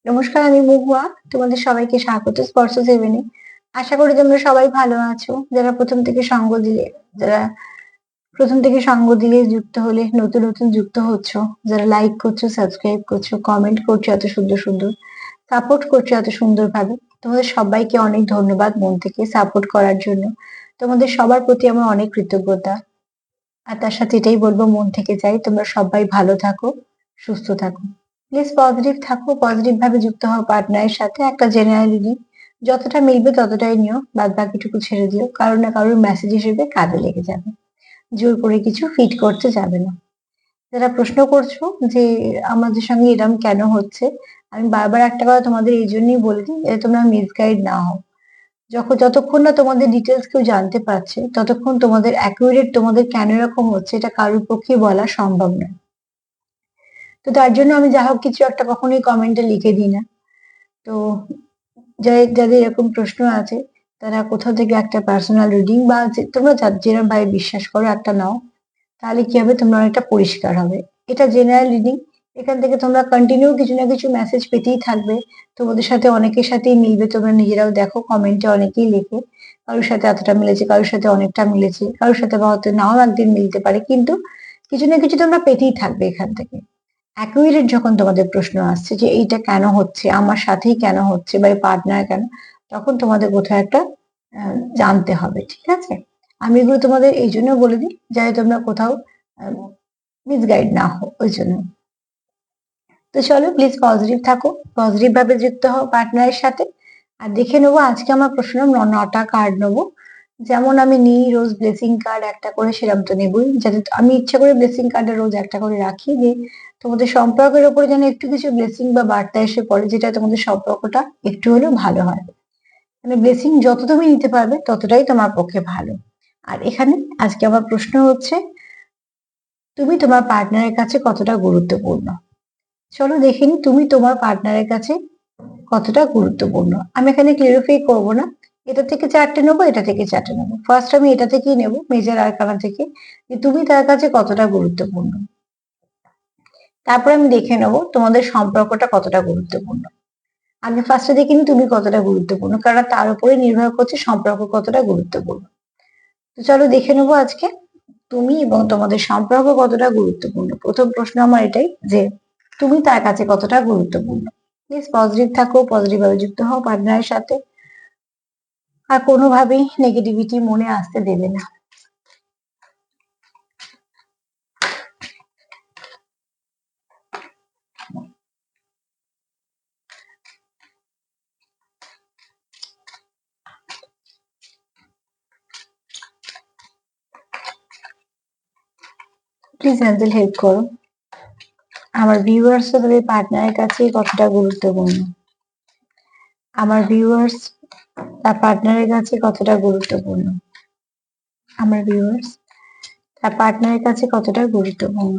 নমস্কার, আমি মহুয়া। তোমাদের সবাইকে স্বাগত স্পর্শ সেভেনে। আশা করি তোমরা সবাই ভালো আছো। যারা প্রথম থেকে সঙ্গ দিলে যুক্ত হলে, নতুন নতুন যুক্ত হচ্ছ, যারা লাইক করছো, সাবস্ক্রাইব করছো, কমেন্ট করছো এত সুন্দর সুন্দর, সাপোর্ট করছো এত সুন্দরভাবে, তোমাদের সবাইকে অনেক ধন্যবাদ মন থেকে সাপোর্ট করার জন্য। তোমাদের সবার প্রতি আমার অনেক কৃতজ্ঞতা। আর তার সাথে এটাই বলবো, মন থেকে চাই তোমরা সবাই ভালো থাকো, সুস্থ থাকো। প্লিজ পজিটিভ থাকো, পজিটিভ ভাবে যুক্ত হও পার্টনারের সাথে। একটা জেনারেল রিডিং, যতটা মিলবে ততটাই নিও, বাদ বাকিটুকু ছেড়ে দিও। কারোর না কারোর মেসেজ হিসেবে কাজে লেগে যাবে, জোর করে কিছু ফিট করতে যাবে না। যারা প্রশ্ন করছো যে আমাদের সঙ্গে এরম কেন হচ্ছে, আমি বারবার একটা কথা তোমাদের এই জন্যই বলে দিই, যাতে তোমরা মিসগাইড না হও। যতক্ষণ না তোমাদের ডিটেলস কেউ জানতে পারছে, ততক্ষণ তোমাদের অ্যাকুরেট তোমাদের কেন এরকম হচ্ছে এটা কারোর পক্ষে বলা সম্ভব নয়। তো তার জন্য আমি যা হোক কিছু একটা কখনোই কমেন্টে লিখে দিই না। তো যাদের এরকম প্রশ্ন আছে, তারা কোথাও থেকে একটা পার্সোনাল রিডিং বা তোমরা যেরকম ভাবে বিশ্বাস করো একটা নাও। তাহলে কি হবে, তোমরা অনেকটা পরিষ্কার হবে। এটা জেনারেল রিডিং, এখান থেকে তোমরা কন্টিনিউ কিছু না কিছু মেসেজ পেতেই থাকবে। তোমাদের সাথে অনেকের সাথেই মিলবে, তোমরা নিজেরাও দেখো কমেন্টে অনেকেই লেখে কারোর সাথে এতটা মিলেছে, কারোর সাথে অনেকটা মিলেছে, কারোর সাথে বা হয়তো নাও একদিন মিলতে পারে, কিন্তু কিছু না কিছু তোমরা পেতেই থাকবে এখান থেকে। অ্যাকুরেট যখন তোমাদের প্রশ্ন আসছে যে এইটা কেন হচ্ছে, আমার সাথেই কেন হচ্ছে, বা পার্টনার কেন, তখন তোমাদের কোথাও একটা জানতে হবে, ঠিক আছে? আমি এগুলো তোমাদের এই জন্য বলে দিই, যাতে তোমরা কোথাও মিসগাইড না হও, ওই জন্য। তো চলো, প্লিজ পজিটিভ থাকো, পজিটিভ ভাবে যুক্ত হও পার্টনারের সাথে। আর দেখে নেবো আজকে আমার প্রশ্ন, নটা কার্ড নেবো। যেমন আমি নিই রোজ ব্লেসিং কার্ড একটা করে, সেরকম তো নেবই। যাতে আমি ইচ্ছা করে ব্লেসিং কার্ডে রোজ একটা করে রাখি, যে তোমাদের সম্পর্কের উপরে যেন একটু কিছু ব্লেসিং বা বার্তা এসে পড়ে, যেটা তোমাদের সম্পর্কটা একটু হলেও ভালো হয়। মানে ব্লেসিং যত তুমি নিতে পারবে ততটাই তোমার পক্ষে ভালো। আর এখানে আজকে আমার প্রশ্ন হচ্ছে, তুমি তোমার পার্টনারের কাছে কতটা গুরুত্বপূর্ণ। চলো দেখে নি, তুমি তোমার পার্টনারের কাছে কতটা গুরুত্বপূর্ণ। আমি এখানে ক্লিয়ারিফাই করবো না, এটা থেকে চারটে নেবো, এটা থেকে চারটে নেবো। ফার্স্ট আমি এটা থেকেই নেবো, মেজর আরকানা থেকে, যে তুমি তার কাছে কতটা গুরুত্বপূর্ণ। তারপর আমি দেখে নেবো তোমাদের সম্পর্কটা কতটা গুরুত্বপূর্ণ। আগে ফার্স্টে দেখে নি তুমি কতটা গুরুত্বপূর্ণ, কারণ তার উপরে নির্ভর করছে সম্পর্ক কতটা গুরুত্বপূর্ণ। তো চলো দেখে নেবো আজকে তুমি এবং তোমাদের সম্পর্ক কতটা গুরুত্বপূর্ণ। প্রথম প্রশ্ন আমার এটাই, যে তুমি তার কাছে কতটা গুরুত্বপূর্ণ। প্লিজ পজিটিভ থাকো, পজিটিভ ভাবে যুক্ত হও পার্টনারের সাথে। আর কোনোভাবেই নেগেটিভিটি মনে আসতে দেবে না। প্লিজ এঞ্জেল হেল্প করো, আমার ভিউয়ার্স তাদের পার্টনারের কাছে কতটা গুরুত্বপূর্ণ। আমার ভিউয়ার্স তার পার্টনারের কাছে কতটা গুরুত্বপূর্ণ। আমার ভিউয়ার্স তার পার্টনারের কাছে কতটা গুরুত্বপূর্ণ।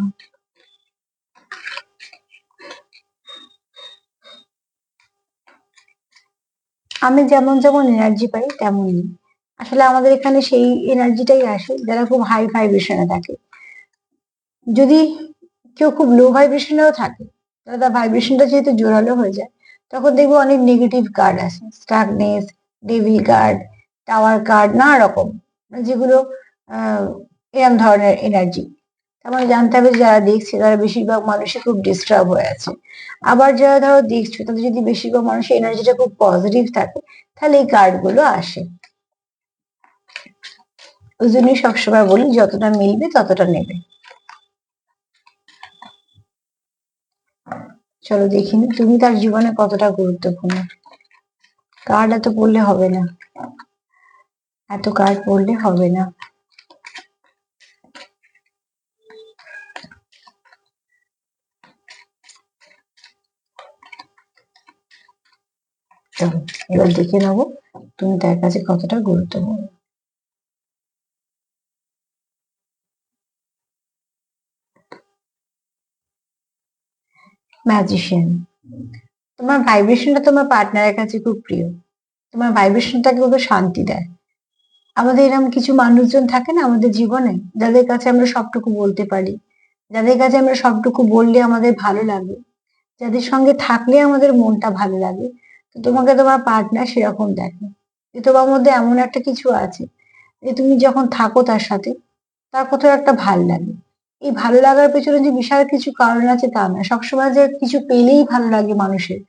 আমি যেমন যেমন এনার্জি পাই তেমনই, আসলে আমাদের এখানে সেই এনার্জিটাই আসে যারা খুব হাই ভাইব্রেশনে থাকে। যদি কেউ খুব লো ভাইব্রেশনেও থাকে, তাহলে তার ভাইব্রেশনটা যেহেতু জোরালো হয়ে যায়, তখন দেখবো অনেক নেগেটিভ কার্ড আসে, stuckness, devil card, tower card, নানা রকম, যেগুলো এরম ধরনের এনার্জি। তার মানে জানতে হবে যারা দেখছে তারা বেশিরভাগ মানুষই খুব ডিস্টার্ব হয়ে আছে। আবার যারা ধরো দেখছো, তাদের যদি বেশিরভাগ মানুষের এনার্জিটা খুব পজিটিভ থাকে, তাহলে এই কার্ড গুলো আসে। ওই জন্যই সবসময় বলি, যতটা মিলবে ততটা নেবে। চলো দেখিনি তুমি তার জীবনে কতটা গুরুত্বপূর্ণ। কার্ড এত পড়লে হবে না, এত কার্ড পড়লে হবে না। চলো এবার দেখে নেবো তুমি তার কাছে কতটা গুরুত্বপূর্ণ। ম্যাজিশিয়ান, তোমার ভাইব্রেশনটা তোমার পার্টনারের কাছে খুব প্রিয়। তোমার ভাইব্রেশনটাকে ওকে শান্তি দেয়। আমাদের এরকম কিছু মানুষজন থাকে না আমাদের জীবনে, যাদের কাছে আমরা সবটুকু বলতে পারি, যাদের কাছে আমরা সবটুকু বললে আমাদের ভালো লাগে, যাদের সঙ্গে থাকলে আমাদের মনটা ভালো লাগে, তো তোমাকে তোমার পার্টনার সেরকম দেখে যে তোমার মধ্যে এমন একটা কিছু আছে যে তুমি যখন থাকো তার সাথে তার কোথাও একটা ভাল লাগে। এই ভালো লাগার পেছনে যে বিশাল কিছু কারণ আছে তা না, সবসময় যে কিছু পেলেই ভালো লাগে মানুষের,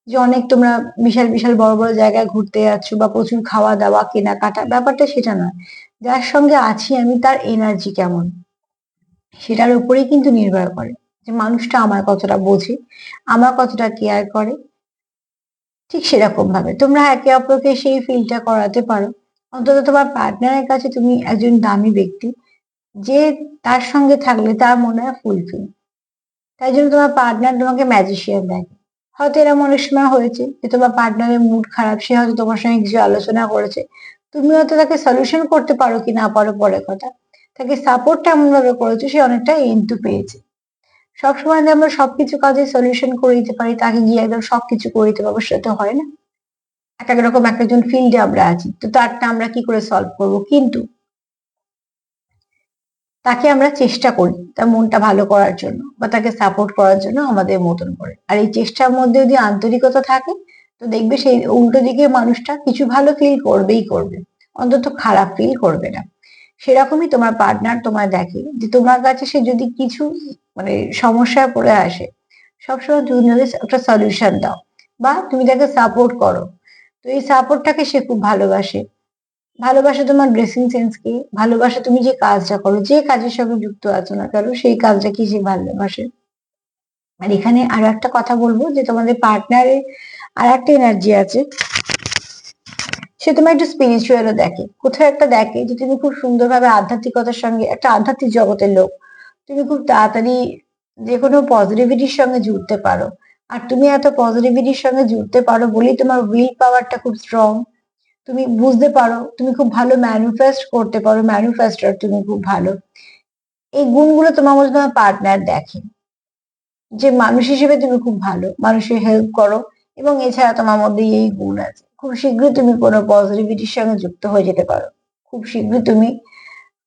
যে অনেক তোমরা বিশাল বিশাল বড় বড় জায়গায় ঘুরতে যাচ্ছ বা প্রচুর খাওয়া দাওয়া কেনাকাটা, ব্যাপারটা সেটা নয়। যার সঙ্গে আছি আমি তার এনার্জি কেমন সেটার উপরেই কিন্তু নির্ভর করে যে মানুষটা আমার কতটা বোঝে, আমার কতটা কেয়ার করে। ঠিক সেরকম ভাবে তোমরা একে অপরকে সেই ফিলটা করাতে পারো। অন্তত তোমার পার্টনারের কাছে তুমি একজন দামি ব্যক্তি, যে তার সঙ্গে থাকলে তার মনে হয় ফুলফিল। তাই জন্য তোমার পার্টনার তোমাকে ম্যাজিশিয়ান দেখে। হয়তো এরকম অনেক সময় হয়েছে যে তোমার পার্টনারের মুড খারাপ, সে হয়তো তোমার সঙ্গে কিছু আলোচনা করেছে, তুমি হয়তো তাকে সলিউশন করতে পারো কি না পারো পরের কথা, তাকে সাপোর্টটা এমন ভাবে করেছো সে অনেকটা এন্টু পেয়েছে। সবসময় যে আমরা সবকিছু কাজে সলিউশন করে দিতে পারি, তাকে গিয়ে একদম সবকিছু করে দিতে পারবো সেটা তো হয় না। এক এক রকম এক একজন ফিল্ডে আমরা আছি, তো তারটা আমরা কি করে সলভ করবো, কিন্তু তাকে আমরা চেষ্টা করি তার মনটা ভালো করার জন্য বা তাকে সাপোর্ট করার জন্য আমাদের মতন করে। আর এই চেষ্টার মধ্যে যদি আন্তরিকতা থাকে, তো দেখবে সেই উল্টো দিকে মানুষটা কিছু ভালো ফিল করবেই করবে, অন্তত খারাপ ফিল করবে না। সেরকমই তোমার পার্টনার তোমায় দেখে যে তোমার কাছে সে যদি কিছু মানে সমস্যায় পড়ে আসে, সবসময় তুমি যদি একটা সলিউশন দাও বা তুমি তাকে সাপোর্ট করো, তো এই সাপোর্টটাকে সে খুব ভালোবাসে। ভালোবাসা তোমার ড্রেসিং সেন্সকে, ভালোবাসা তুমি যে কাজটা করো, যে কাজের সঙ্গে যুক্ত আছো না কেন সেই কাজটাকে সে ভালোবাসে। আর এখানে আরো একটা কথা বলবো যে তোমাদের পার্টনারের আর একটা এনার্জি আছে, সে তোমার একটু স্পিরিচুয়ালও দেখে, কোথাও একটা দেখে যে তুমি খুব সুন্দরভাবে আধ্যাত্মিকতার সঙ্গে একটা আধ্যাত্মিক জগতের লোক, তুমি খুব তাড়াতাড়ি যে কোনো পজিটিভিটির সঙ্গে জুড়তে পারো। আর তুমি এত পজিটিভিটির সঙ্গে জুড়তে পারো বলেই তোমার উইল পাওয়ারটা খুব স্ট্রং। তুমি বুঝতে পারো, তুমি খুব ভালো ম্যানিফেস্ট করতে পারো, ম্যানিফেস্টার তুমি খুব ভালো। এই গুণগুলো তোমার মধ্যে তোমার পার্টনার দেখে, যে মানুষ হিসেবে তুমি খুব ভালো, মানুষের হেল্প করো, এবং এছাড়া তোমার মধ্যে এই গুণ আছে। খুব শীঘ্রই তুমি কোনো পজিটিভিটির সঙ্গে যুক্ত হয়ে যেতে পারো, খুব শীঘ্রই তুমি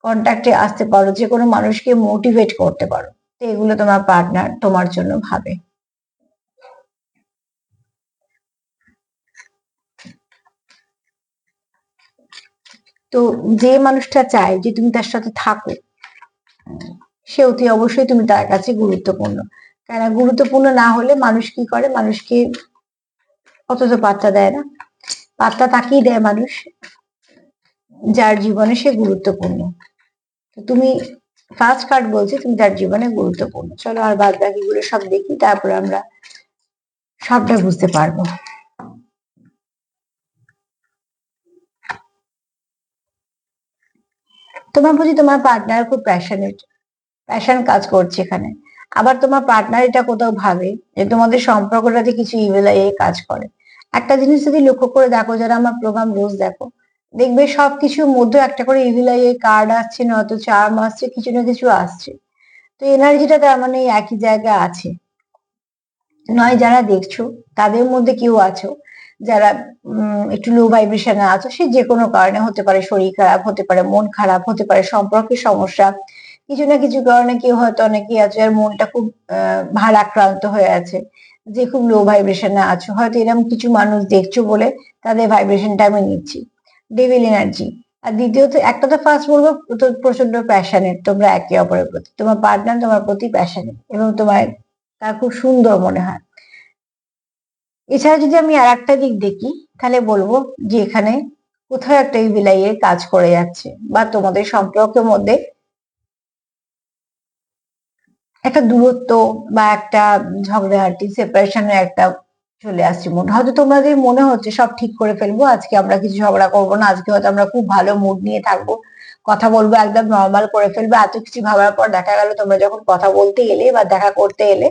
কন্ট্যাক্টে আসতে পারো, যে কোনো মানুষকে মোটিভেট করতে পারো। তো এগুলো তোমার পার্টনার তোমার জন্য ভাবে। তো যে মানুষটা চায় যে তুমি তার সাথে থাকো, সে অতি অবশ্যই তুমি তার কাছে গুরুত্বপূর্ণ। কেন গুরুত্বপূর্ণ না হলে মানুষ কি করে, মানুষকে অত তো পাত্তা দেয় না। পাত্তা তাকেই দেয় মানুষ যার জীবনে সে গুরুত্বপূর্ণ। তো তুমি ফার্স্ট কার্ড বলছে তুমি তার জীবনে গুরুত্বপূর্ণ। চলো আর বাদ বাকিগুলো সব দেখি, তারপরে আমরা সবটা বুঝতে পারবো। তোমার প্রতি তোমার পার্টনার খুব প্যাশনেট, প্যাশন কাজ করছে এখানে। আবার তোমার পার্টনার এটা কোথাও ভাবে যে তোমাদের সম্পর্কটাতে কিছু ইভিল আই কাজ করে। একটা জিনিস যদি লক্ষ্য করে দেখো, যারা আমার প্রোগ্রাম রোজ দেখো, দেখবে সবকিছুর মধ্যে একটা করে ইভিল আই কার্ড আসছে, নয়তো চার্ম আসছে, কিছু না কিছু আসছে। তো এনার্জিটা তার মানে এই একই জায়গায় আছে। নয় যারা দেখছো তাদের মধ্যে কেউ আছো যারা একটু লো ভাইব্রেশনে আছো, সে যে কোনো কারণে হতে পারে, শরীর খারাপ হতে পারে, মন খারাপ হতে পারে, সম্পর্কের সমস্যা, কিছু না কিছু কারণে কেউ হয়তো, অনেকেই আছে আর মনটা খুব ভারাক্রান্ত হয়ে আছে, যে খুব লো ভাইব্রেশনে আছো, হয়তো এরকম কিছু মানুষ দেখছো বলে তাদের ভাইব্রেশনটা আমি নিচ্ছি, ডেভিল এনার্জি। আর দ্বিতীয়ত একটা তো ফার্স্ট বলবো, প্রচন্ড প্যাশনেট তোমরা একে অপরের প্রতি, তোমার পার্টনার তোমার প্রতি প্যাশনেট এবং তোমার তার খুব সুন্দর মনে হয়। এছাড়া যদি আমি আর একটা দিক দেখি, তাহলে বলবো যে এখানে কোথাও একটা ইভিলাইয়ের কাজ করে যাচ্ছে, বা তোমাদের সম্পর্কের মধ্যে একটা দূরত্ব বা একটা ঝগড়াঝাটি, সেপারেশনের একটা চলে আসছে মনে, হয়তো তোমাদের মনে হচ্ছে সব ঠিক করে ফেলবো, আজকে আমরা কিছু ঝগড়া করবো না, আজকে হয়তো আমরা খুব ভালো মুড নিয়ে থাকবো, কথা বলবো একদম নর্মাল করে ফেলবো। এত কিছু ভাবার পর দেখা গেল তোমরা যখন কথা বলতে এলে বা দেখা করতে এলে,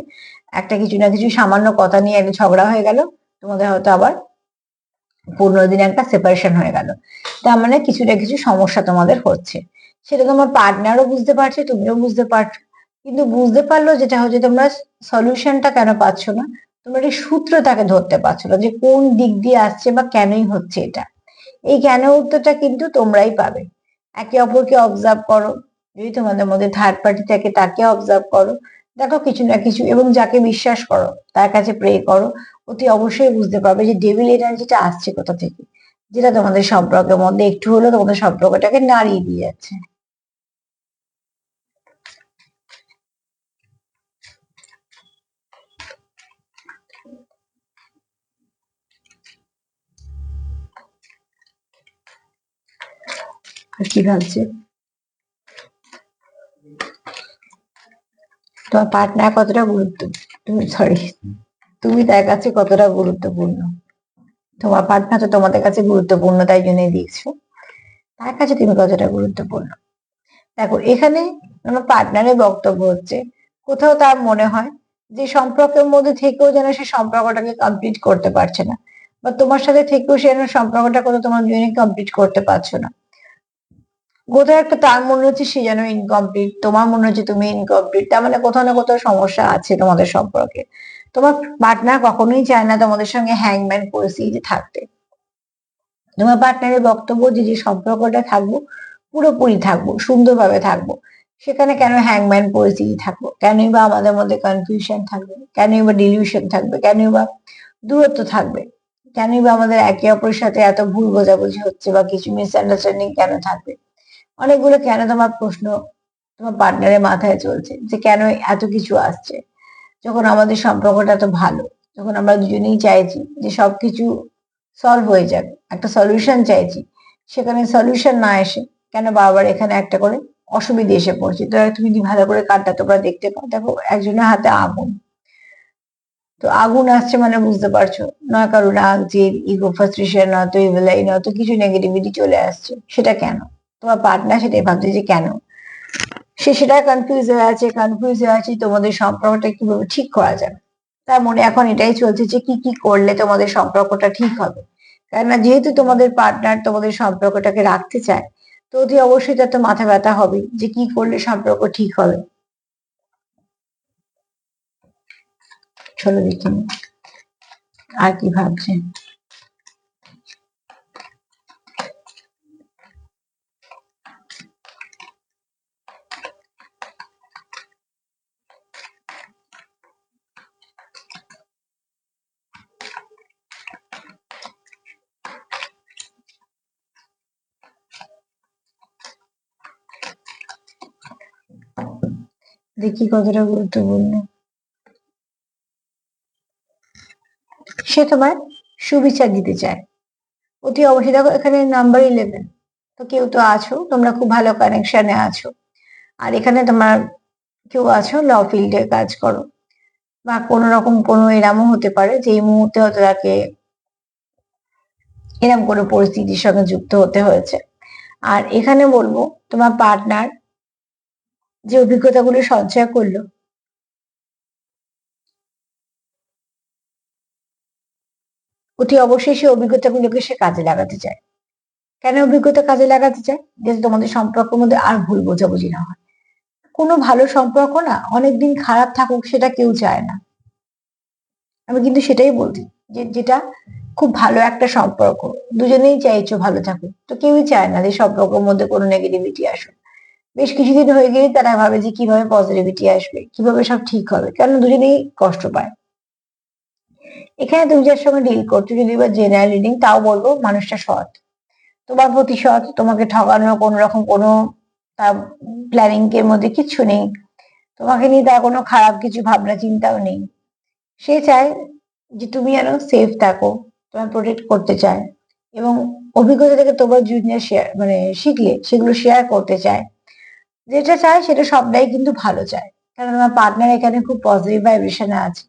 একটা কিছু না কিছু সামান্য কথা নিয়ে একটা ঝগড়া হয়ে গেল, তোমাদের হয়তো আবার 15 দিনে একটা সেপারেশন হয়ে গেল। তার মানে কিছু না কিছু সমস্যা তোমাদের হচ্ছে, সেটা তোমার পার্টনারও বুঝতে পারছে, তুমিও বুঝতে পারছো। কিন্তু বুঝতে পারলো যেটা হচ্ছে, তোমরা সলিউশনটা কেন পাচ্ছ না, তোমরা এই সূত্রটাকে ধরতে পারছো না যে কোন দিক দিয়ে আসছে বা কেনই হচ্ছে এটা। এই কেন উত্তরটা কিন্তু তোমরাই পাবে। একে অপরকে অবজার্ভ করো, যদি তোমাদের মধ্যে থার্ড পার্টি থাকে তাকে অবজার্ভ করো, দেখো কিছু না কিছু, এবং যাকে বিশ্বাস করো তার কাছে প্রে করো, অতি অবশ্যই বুঝতে পারবে যে ডেভিল এনার্জিটা আসছে কোথা থেকে, যেটা তোমাদের সম্পর্কের মধ্যে একটু হলেও তোমাদের সম্পর্কটাকে নাড়িয়ে দিয়ে যাচ্ছে। আর কি ভাবছে তোমার পার্টনার কতটা তুমি তার কাছে কতটা গুরুত্বপূর্ণ? তোমার পার্টনার তো তোমাদের কাছে গুরুত্বপূর্ণ, তাই জন্যই দিয়েছো। তার কাছে তুমি কতটা গুরুত্বপূর্ণ? দেখো এখানে আমার পার্টনারের বক্তব্য হচ্ছে, কোথাও তার মনে হয় যে সম্পর্কের মধ্যে থেকেও যেন সে সম্পর্কটাকে কমপ্লিট করতে পারছে না, বা তোমার সাথে থেকেও সে যেন সম্পর্কটা কোথাও তোমার জন্য কমপ্লিট করতে পারছো না। কোথাও একটা তার মনে হচ্ছে সে যেন ইনকমপ্লিট, তোমার মনে হচ্ছে তুমি ইনকমপ্লিট, তার মানে কোথাও না কোথাও সমস্যা আছে তোমাদের সম্পর্কে। তোমার পার্টনার কখনোই চায় না তোমাদের সঙ্গে হ্যাংম্যান পরিস্থিতি থাকতে। তোমার পার্টনারের বক্তব্য যে সম্পর্কটা থাকবো, পুরোপুরি থাকবো, সুন্দরভাবে থাকবো, সেখানে কেন হ্যাংম্যান পরিস্থিতি থাকবো, কেনই বা আমাদের মধ্যে কনফিউশন থাকবে, কেনই বা ডিলিউশন থাকবে, কেনই বা দূরত্ব থাকবে, কেনই বা আমাদের একে অপরের সাথে এত ভুল বোঝাবুঝি হচ্ছে, বা কিছু মিসআন্ডারস্ট্যান্ডিং কেন থাকবে। অনেকগুলো কেন তোমার প্রশ্ন তোমার পার্টনারের মাথায় চলছে, যে কেন এত কিছু আসছে, যখন আমাদের সম্পর্কটা এত ভালো, যখন আমরা দুজনেই চাইছি যে সবকিছু সলভ হয়ে যাক, একটা সলিউশন চাইছি, সেখানে সলিউশন না এসে কেন বারবার এখানে একটা করে অসুবিধা এসে পড়ছে। তো তুমি যদি ভালো করে কার্ডটা তোমরা দেখতে পাও, দেখো একজনের হাতে আগুন, তো আগুন আসছে মানে বুঝতে পারছো, নয় কারো রাগ, জেদ, ইগো, ফ্রাস্ট্রেশন, নয়তো ইভিলাই, নয়তো কিছু নেগেটিভিটি চলে আসছে। সেটা কেন? তোমার পার্টনার সেটাই ভাবছে যে কেন, সে সেটা কনফিউজ হয়ে আছে তোমাদের সম্পর্কটা কিভাবে ঠিক করা যাবে। তার মনে এখন এটাই চলছে যে কি কি করলে তোমাদের সম্পর্কটা ঠিক হবে। কেননা যেহেতু তোমাদের পার্টনার তোমাদের সম্পর্কটাকে রাখতে চায়, তো অতি অবশ্যই তার তো মাথা ব্যথা হবে যে কি করলে সম্পর্ক ঠিক হবে। চলো দেখি আর কি ভাবছে। দেখি কতটা গুরুত্বপূর্ণ। সে তোমার সুবিচার দিতে চায়, অতি অবশ্যই। দেখো এখানে নাম্বার 11, তো কেউ তো আছো, তোমরা খুব ভালো কানেকশনে আছো। আর এখানে তোমার কেউ আছো ল ফিল্ডে কাজ করো, বা কোনো রকম কোনো এরামও হতে পারে যে এই মুহূর্তে হয়তো তাকে এরম কোনো পরিস্থিতির সঙ্গে যুক্ত হতে হয়েছে। আর এখানে বলবো তোমার পার্টনার যে অভিজ্ঞতাগুলো সঞ্চয় করলো, অতি অবশ্যই সেই অভিজ্ঞতাগুলোকে সে কাজে লাগাতে চায়। কেন অভিজ্ঞতা কাজে লাগাতে চায়? যাতে তোমাদের সম্পর্কের মধ্যে আর ভুল বোঝাবুঝি না হয়। কোনো ভালো সম্পর্ক না অনেকদিন খারাপ থাকুক, সেটা কেউ চায় না। আমি কিন্তু সেটাই বলছি, যে যেটা খুব ভালো একটা সম্পর্ক, দুজনেই চাইছো ভালো থাকুক, তো কেউই চায় না যে সম্পর্কের মধ্যে কোনো নেগেটিভিটি আসুক। বেশ কিছুদিন হয়ে গেলেই তারা ভাবে যে কিভাবে পজিটিভিটি আসবে, কিভাবে সব ঠিক হবে, কারণ দুজনেই কষ্ট পায়। এখানে তুমি যার সঙ্গে ডিল করছো, যদি বা জেনারেল রিডিং, তাও বলবো মানুষটা সৎ, তোমার প্রতি সৎ, তোমাকে ঠকানোর কোনো রকম কোনো তার প্ল্যানিং এর মধ্যে কিচ্ছু নেই, তোমাকে নিয়ে তার কোনো খারাপ কিছু ভাবনা চিন্তাও নেই। সে চায় যে তুমি যেন সেফ থাকো, তোমার প্রোটেক্ট করতে চায়, এবং অভিজ্ঞতা থেকে তোমার জুনিয়র শেয়ার মানে শিখলে সেগুলো শেয়ার করতে চায়। যেটা চায় সেটা সবটাই কিন্তু ভালো চায়, কারণ আমার পার্টনার এখানে খুব পজিটিভ ভাইব্রেশনে আছে।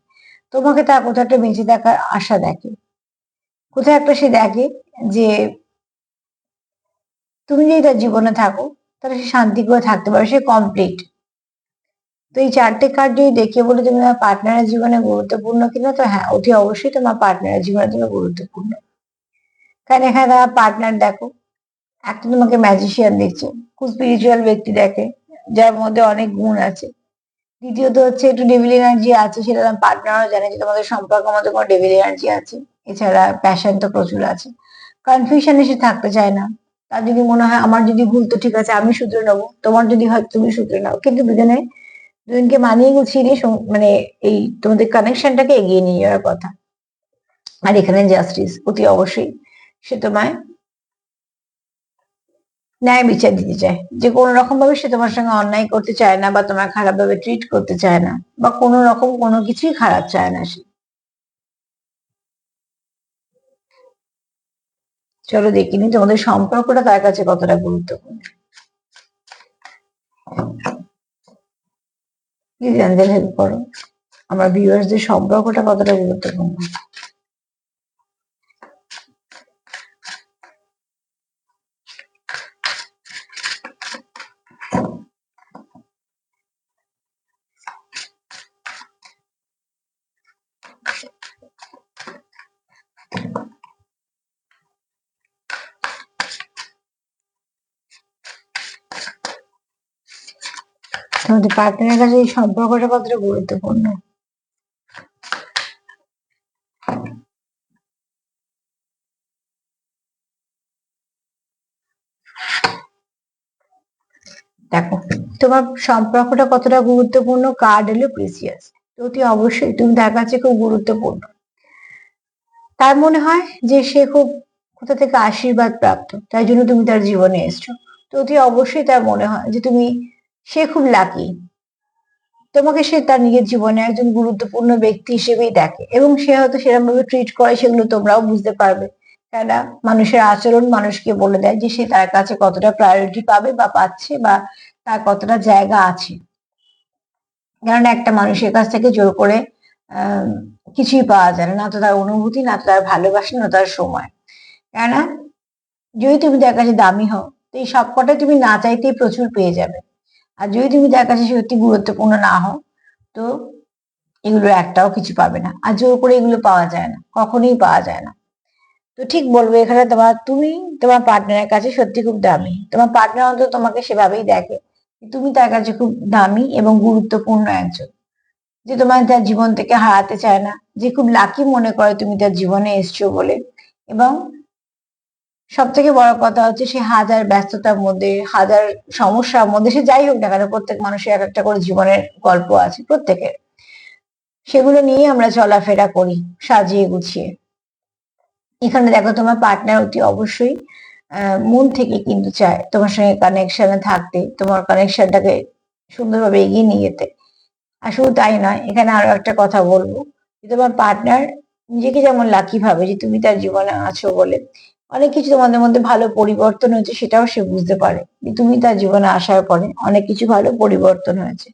তোমাকে তার কোথাও একটা বেঁচে থাকার আশা দেখে, কোথাও একটা সে দেখে যে তুমি যদি তার জীবনে থাকো, তাহলে সে শান্তি করে থাকতে পারে, সে কমপ্লিট। তো এই চারটে কার্ড যদি দেখে বলে তুমি তোমার পার্টনারের জীবনে গুরুত্বপূর্ণ কিনা, তো হ্যাঁ, অতি অবশ্যই তোমার পার্টনারের জীবনে তুমি গুরুত্বপূর্ণ। কারণ এখানে তোমার পার্টনার দেখো, একটা তোমাকে ম্যাজিশিয়ান দেখছে, খুব স্পিরিচুয়াল ব্যক্তি দেখে, যার মধ্যে অনেক গুণ আছে। দ্বিতীয়ত হচ্ছে একটু ডেভিল এনার্জি আছে, সেটা তোমার পার্টনারও জানে যে তোমাদের সম্পর্কের মধ্যে কোনো ডেভিল এনার্জি আছে। এছাড়া প্যাশন তো প্রচুর আছে, কনফিউশনে সে থাকতে চায় না। তার যদি মনে হয় আমার যদি ভুল, তো ঠিক আছে আমি শুধরে নেবো, তোমার যদি হয় তুমি শুধরে নাও, কিন্তু দুজনে দুজনকে মানিয়ে গুছিয়ে নিয়ে মানে এই তোমাদের কানেকশনটাকে এগিয়ে নিয়ে যাওয়ার কথা। আর এখানে জাস্টিস অতি অবশ্যই সে তোমায় ন্যায় বিচার দিতে চায়, যে কোনো রকম ভাবে সে তোমার সঙ্গে অন্যায় করতে চায় না বা তোমার খারাপ ভাবে ট্রিট করতে চায় না, বা কোনো রকম কোনো কিছুই খারাপ চায় না সে। চলো দেখিনি তোমাদের সম্পর্কটা তার কাছে কতটা গুরুত্বপূর্ণ। প্লিজ অ্যাঞ্জেল হেল্প করো, আমার ভিউয়ার্সদের সম্পর্কটা কতটা গুরুত্বপূর্ণ। তোমাদের পার্টনারের কাছে এই সম্পর্কটা কতটা গুরুত্বপূর্ণ। দেখো তোমার সম্পর্কটা কতটা গুরুত্বপূর্ণ, কার্ড হলো প্রিসিয়াস। অতি অবশ্যই তুমি তার কাছে খুব গুরুত্বপূর্ণ। তার মনে হয় যে সে খুব কোথা থেকে আশীর্বাদ প্রাপ্ত, তাই জন্য তুমি তার জীবনে এসছো। তো অতি অবশ্যই তার মনে হয় যে সে খুব লাকি, তোমাকে সে তার নিজের জীবনে একজন গুরুত্বপূর্ণ ব্যক্তি হিসেবেই দেখে, এবং সে হয়তো সেরকম ভাবে ট্রিট করে সেগুলো তোমরাও বুঝতে পারবে। কেননা মানুষের আচরণ মানুষকে বলে দেয় যে সে তার কাছে কতটা প্রায়োরিটি পাবে বা পাচ্ছে, বা তার কতটা জায়গা আছে। কারণ একটা মানুষের কাছ থেকে জোর করে আহ কিছুই পাওয়া যায় না, না তো তার অনুভূতি, না তো তার ভালোবাসা, না তার সময়। কেননা যদি তুমি তার কাছে দামি হও, তো এই সবকটাই তুমি না চাইতেই প্রচুর পেয়ে যাবে। আর যদি তুমি তার কাছে সত্যি গুরুত্বপূর্ণ না হও, তো এগুলো একটাও কিছু পাবে না। আর জোর করে এগুলো পাওয়া যায় না, কখনোই পাওয়া যায় না। তো ঠিক বলবো এখানে তুমি তোমার পার্টনারের কাছে সত্যি খুব দামি। তোমার পার্টনার অন্তত তোমাকে সেভাবেই দেখে, তুমি তার কাছে খুব দামি এবং গুরুত্বপূর্ণ একজন, যে তোমার তার জীবন থেকে হারাতে চায় না, যে খুব লাকি মনে করে তুমি তার জীবনে এসছো বলে। এবং সব থেকে বড় কথা হচ্ছে, সে হাজার ব্যস্ততার মধ্যে, হাজার সমস্যার মধ্যে, সে যাই হোক না কেন, প্রত্যেক মানুষের এক একটা করে জীবনের গল্প আছে প্রত্যেকের, সেগুলো নিয়ে আমরা চলাফেরা করি সাজিয়ে গুছিয়ে। এখানে দেখো তোমার পার্টনার অতি অবশ্যই মন থেকে কিন্তু চায় তোমার সঙ্গে কানেকশনে থাকতে, তোমার কানেকশনটাকে সুন্দরভাবে এগিয়ে নিয়ে যেতে। আর শুধু তাই নয়, এখানে আরো একটা কথা বলবো, যে তোমার পার্টনার নিজেকে যেমন লাকি ভাবে যে তুমি তার জীবনে আছো বলে, অনেক কিছু তোমাদের মধ্যে ভালো পরিবর্তন হয়েছে সেটাও সে বুঝতে পারে, যে তুমি তার জীবনে আসার পরে অনেক কিছু ভালো পরিবর্তন হয়েছে।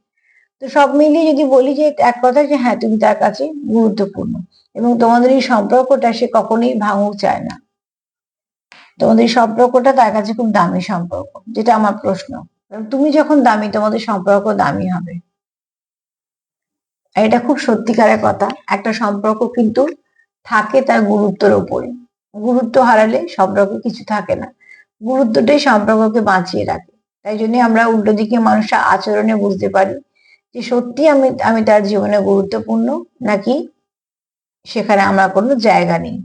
তো সব মিলিয়ে যদি বলি, যে এক কথা, যে হ্যাঁ তুমি তার কাছে গুরুত্বপূর্ণ, এবং তোমাদের এই সম্পর্কটা সে কখনোই ভাঙুক চায় না। তোমাদের এই সম্পর্কটা তার কাছে খুব দামি সম্পর্ক, যেটা আমার প্রশ্ন। কারণ তুমি যখন দামি, তোমাদের সম্পর্ক দামি হবে। আর এটা খুব সত্যিকারের কথা, একটা সম্পর্ক কিন্তু থাকে তার গুরুত্বের উপরে। গুরুত্ব হারালে সম্পর্ক কিছু থাকে না, গুরুত্বটাই সম্পর্ককে বাঁচিয়ে রাখে। তাই জন্য আমরা উল্টো দিকে মানুষের আচরণে বুঝতে পারি যে সত্যি আমি আমি তার জীবনে গুরুত্বপূর্ণ, নাকি সেখানে আমার কোনো জায়গা নেই।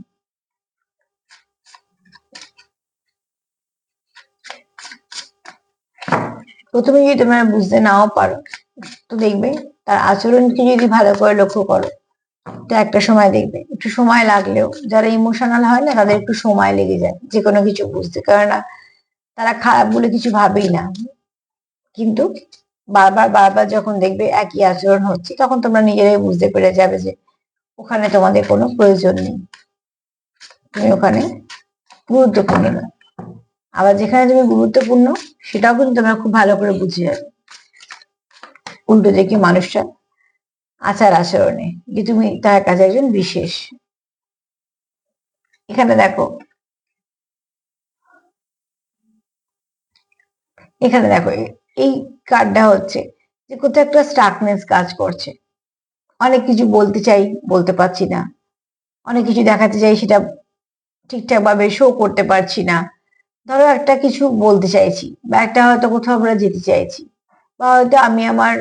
প্রথমে যদি তোমরা বুঝতে নাও পারো, তো দেখবে তার আচরণকে যদি ভালো করে লক্ষ্য করো, তো একটা সময় দেখবে একটু সময় লাগলেও, যারা ইমোশনাল হয় না তাদের একটু সময় লেগে যায় যে কোনো কিছু বুঝতে, কারণ তারা খারাপ বলে কিছু ভাবেই না। কিন্তু বারবার বারবার যখন দেখবে একই আচরণ হচ্ছে, তখন তোমরা নিজেরাই বুঝতে পেরে যাবে যে ওখানে তোমাদের কোনো প্রয়োজন নেই, তুমি ওখানে গুরুত্বপূর্ণ না। আবার যেখানে তুমি গুরুত্বপূর্ণ, সেটাও কিন্তু তোমরা খুব ভালো করে বুঝে যাবে উল্টো দিকে মানুষটা আচার আচরণে, যে তুমি তার কাছে একজন বিশেষ। এখানে দেখো, এখানে দেখো এই কার্ডটা হচ্ছে যে কোথাও একটা স্টাকনেস কাজ করছে। অনেক কিছু বলতে চাই, বলতে পারছি না। অনেক কিছু দেখাতে চাই, সেটা ঠিকঠাক ভাবে শো করতে পারছি না। ধরো একটা কিছু বলতে চাইছি, বা একটা হয়তো কোথাও আমরা যেতে চাইছি, বা হয়তো আমি আমার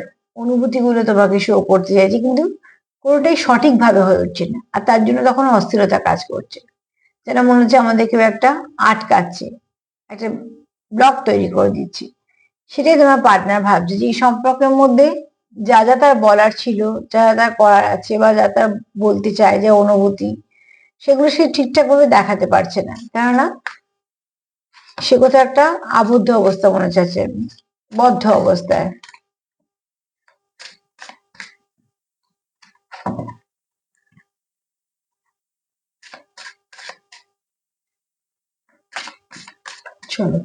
অনুভূতি গুলো তোমাকে শো করতে চাইছি, কিন্তু কোনোটাই সঠিক ভাবে হয়ে উঠছে না। আর তার জন্য তখন অস্থিরতা কাজ করছে, যেন মনে হচ্ছে আমাদের কেউ একটা আটকাচ্ছে, একটা ব্লক তৈরি করে দিচ্ছে। সেটাই তোমার পার্টনার ভাবছে, যে এই সম্পর্কের মধ্যে যা যা তার বলার ছিল, যা যা তার করার আছে, বা যা তার বলতে চায় যে অনুভূতি, সেগুলো সে ঠিকঠাক ভাবে দেখাতে পারছে না। কেননা সে কোথাও একটা আবদ্ধ অবস্থা মনে চাচ্ছে, বদ্ধ অবস্থায়। চলো,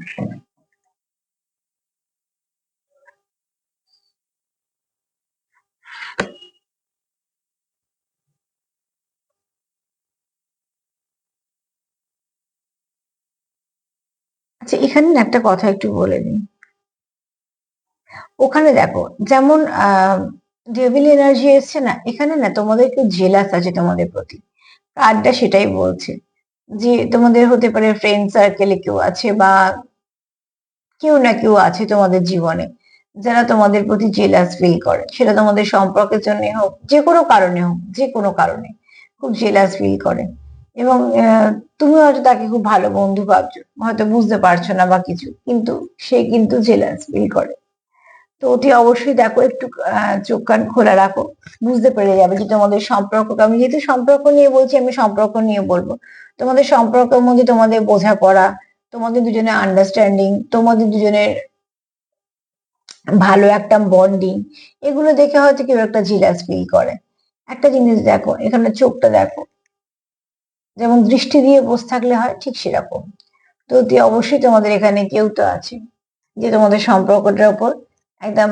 আচ্ছা এখানে না একটা কথা একটু বলে নিই। ওখানে দেখো যেমন ডেভিল এনার্জি এসছে না, এখানে না তোমাদের একটু জেলাস আছে তোমাদের প্রতি। কার্ডটা সেটাই বলছে যে তোমাদের হতে পারে ফ্রেন্ড সার্কেলে কেউ আছে, বা কেউ না কেউ আছে তোমাদের জীবনে যারা তোমাদের প্রতি জেলাস ফিল করে। সেটা তোমাদের সম্পর্কের জন্য হোক, যে কোনো কারণে হোক, যে কোনো কারণে খুব জেলাস ফিল করে। এবং তুমি হয়তো তাকে খুব ভালো বন্ধু ভাবছো, হয়তো বুঝতে পারছো না বা কিছু, কিন্তু সে কিন্তু জেলাস ফিল করে। তো অতি অবশ্যই দেখো, একটু চোখ কান খোলা রাখো, বুঝতে পেরে যাবে যে তোমাদের সম্পর্ক, আমি যেহেতু সম্পর্ক নিয়ে বলছি, আমি সম্পর্ক নিয়ে বলবো। তোমাদের সম্পর্কের মধ্যে তোমাদের বোঝাপড়া, তোমাদের দুজনের আন্ডারস্ট্যান্ডিং, তোমাদের দুজনের ভালো একটা বন্ডিং, এগুলো দেখে হয়তো কেউ একটা জিলাস ফিল করে। একটা জিনিস দেখো, এখানে চোখটা দেখো, যেমন দৃষ্টি দিয়ে বসে থাকলে হয়, ঠিক সেরকম। তো অতি অবশ্যই তোমাদের এখানে কেউ তো আছে যে তোমাদের সম্পর্কটার উপর একদম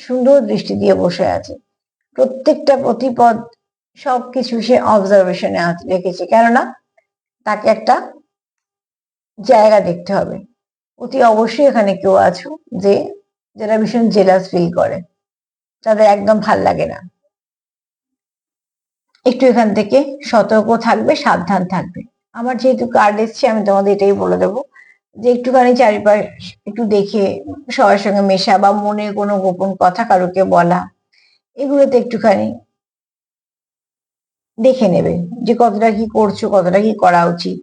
সুন্দর দৃষ্টি দিয়ে বসে আছে। প্রত্যেকটা প্রতিপদ সবকিছু সে অবজারভেশনে রেখেছে, কেননা তাকে একটা জায়গা দেখতে হবে। অতি অবশ্যই এখানে কেউ আছো যে যারা ভীষণ জেলাস ফিল করে, তাদের একদম ভাল লাগে না। একটু এখান থেকে সতর্ক থাকবে, সাবধান থাকবে। আমার যেহেতু কার্ড এসছে, আমি তোমাদের এটাই বলে দেবো যে একটুখানি চারিপাশ একটু দেখে সবার সঙ্গে মেশা, বা মনে কোনো গোপন কথা কারোকে বলা, এগুলোতে একটুখানি দেখে নেবে যে কতটা কি করছো, কতটা কি করা উচিত।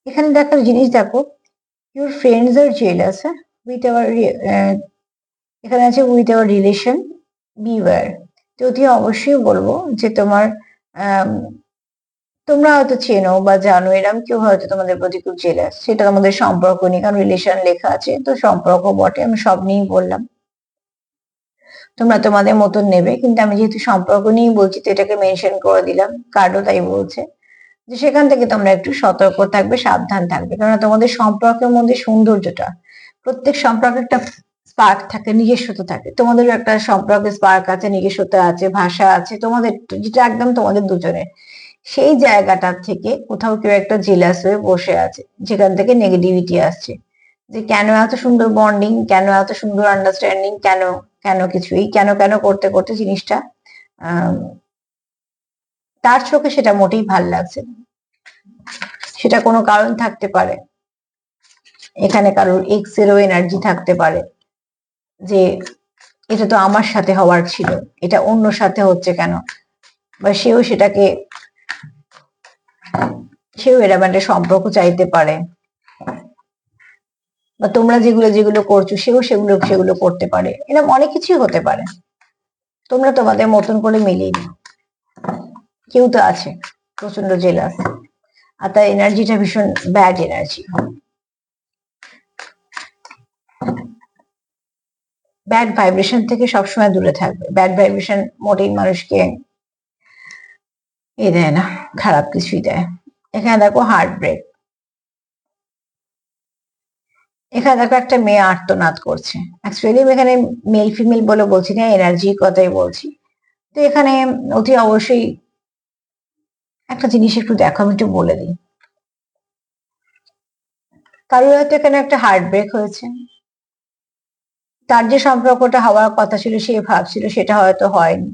এখানে দেখার জিনিস দেখো, ইউর ফ্রেন্ডস আর জেলাস, হ্যাঁ, উইথ আওয়ার, এখানে আছে উইথ আওয়ার রিলেশন বিওয়্যার। তো অতি অবশ্যই বলবো যে তোমার আম, তোমরা হয়তো চেনো বা জানো এরকম কেউ হয়তো তোমাদের প্রতি খুব জেলাস, সেটা তোমাদের সম্পর্ক নিয়ে, কারণ রিলেশন লেখা আছে তো সম্পর্ক বটে, আমি সব নিয়েই বললাম। তোমরা তোমাদের মতন নেবে, কিন্তু আমি যেহেতু সম্পর্ক নিয়েই বলছি তো এটাকে মেনশন করে দিলাম, কার্ডও তাই বলছে যে সেখান থেকে তোমরা একটু সতর্ক থাকবে, সাবধান থাকবে। কেননা তোমাদের সম্পর্কের মধ্যে সৌন্দর্যটা, প্রত্যেক সম্পর্কে একটা স্পার্ক থাকে, নিজস্বতা থাকে। তোমাদেরও একটা সম্পর্কে স্পার্ক আছে, নিজস্বতা আছে, ভাষা আছে তোমাদের, যেটা একদম তোমাদের দুজনের। সেই জায়গাটার থেকে কোথাও কেউ একটা জেলাস হয়ে বসে আছে, যেখান থেকে নেগেটিভিটি আসছে, যে কেন এত সুন্দর বন্ডিং, কেন এত সুন্দর আন্ডারস্ট্যান্ডিং, কেন কেন কিছুই কেন কেন করতে করতে জিনিসটা আহ তার চোখে সেটা মোটেই ভাল লাগছে না। সেটা কোনো কারণ থাকতে পারে, এখানে কারোর এক্স এরও এনার্জি থাকতে পারে যে এটা তো আমার সাথে হওয়ার ছিল, এটা অন্য সাথে হচ্ছে কেন, বা সেও এরকম একটা সম্পর্ক চাইতে পারে, বা তোমরা যেগুলো যেগুলো করছো সেও সেগুলো সেগুলো করতে পারে, এরকম অনেক কিছুই হতে পারে। তোমরা তোমাদের মতন করে মিলিয়ে নিও। কেউ তো আছে প্রচন্ড জেলাস, আর তার এনার্জিটা ভীষণ ব্যাড এনার্জি, ব্যাড ভাইব্রেশন থেকে সবসময় দূরে থাকবে। ব্যাড ভাইব্রেশন মোটেই মানুষকে দেয় না, খারাপ কিছুই দেয়। এখানে দেখো হার্ট ব্রেক, এখানে দেখো একটা মেয়ে আর্তনাদ করছে। অ্যাকচুয়ালি এখানে মেল ফিমেল বলে বলছি না, এনার্জির কথাই বলছি। তো এখানে অতি অবশ্যই একটা জিনিস একটু দেখো, আমি একটু বলে দিই। কারোর হয়তো এখানে একটা হার্ট ব্রেক হয়েছে, তার যে সম্পর্কটা হওয়ার কথা ছিল সে ভাবছিল সেটা হয়তো হয়নি,